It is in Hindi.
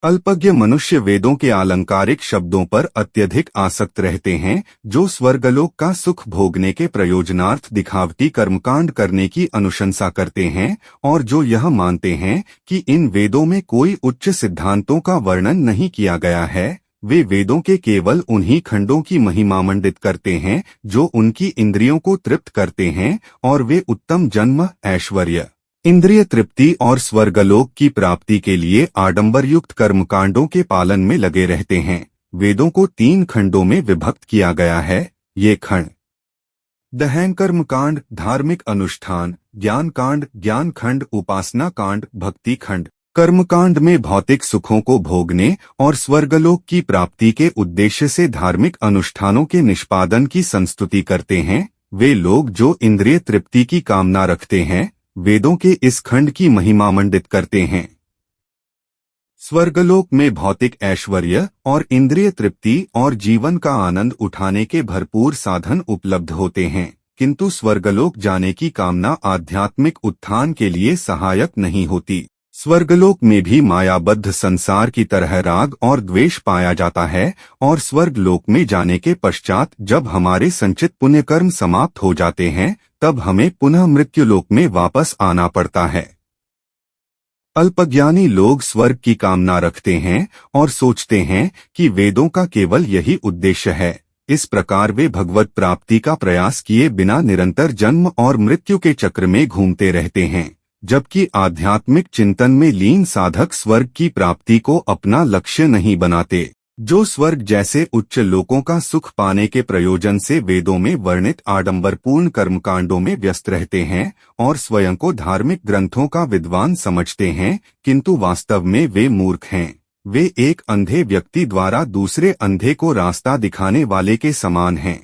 अल्पज्ञ मनुष्य वेदों के आलंकारिक शब्दों पर अत्यधिक आसक्त रहते हैं, जो स्वर्गलोक का सुख भोगने के प्रयोजनार्थ दिखावटी कर्मकांड करने की अनुशंसा करते हैं, और जो यह मानते हैं कि इन वेदों में कोई उच्च सिद्धांतों का वर्णन नहीं किया गया है। वे वेदों के केवल उन्हीं खंडों की महिमा मंडित करते हैं जो उनकी इंद्रियों को तृप्त करते हैं, और वे उत्तम जन्म, ऐश्वर्य, इंद्रिय तृप्ति और स्वर्गलोक की प्राप्ति के लिए आडंबरयुक्त कर्मकांडों के पालन में लगे रहते हैं। वेदों को 3 खंडों में विभक्त किया गया है। ये खंड: दहन कर्मकांड, धार्मिक अनुष्ठान; ज्ञान कांड, ज्ञान खंड; उपासना कांड, भक्ति खंड। कर्मकांड में भौतिक सुखों को भोगने और स्वर्गलोक की प्राप्ति के उद्देश्य से धार्मिक अनुष्ठानों के निष्पादन की संस्तुति करते हैं। वे लोग जो इंद्रिय तृप्ति की कामना रखते हैं, वेदों के इस खंड की महिमा मंडित करते हैं। स्वर्गलोक में भौतिक ऐश्वर्य और इंद्रिय तृप्ति और जीवन का आनंद उठाने के भरपूर साधन उपलब्ध होते हैं, किंतु स्वर्गलोक जाने की कामना आध्यात्मिक उत्थान के लिए सहायक नहीं होती। स्वर्गलोक में भी मायाबद्ध संसार की तरह राग और द्वेष पाया जाता है, और स्वर्गलोक में जाने के पश्चात जब हमारे संचित पुण्यकर्म समाप्त हो जाते हैं, तब हमें पुनः मृत्युलोक में वापस आना पड़ता है। अल्पज्ञानी लोग स्वर्ग की कामना रखते हैं और सोचते हैं कि वेदों का केवल यही उद्देश्य है। इस प्रकार वे भगवत प्राप्ति का प्रयास किए बिना निरंतर जन्म और मृत्यु के चक्र में घूमते रहते हैं, जबकि आध्यात्मिक चिंतन में लीन साधक स्वर्ग की प्राप्ति को अपना लक्ष्य नहीं बनाते। जो स्वर्ग जैसे उच्च लोकों का सुख पाने के प्रयोजन से वेदों में वर्णित आडंबरपूर्ण कर्मकांडों में व्यस्त रहते हैं और स्वयं को धार्मिक ग्रंथों का विद्वान समझते हैं, किंतु वास्तव में वे मूर्ख हैं। वे एक अंधे व्यक्ति द्वारा दूसरे अंधे को रास्ता दिखाने वाले के समान हैं।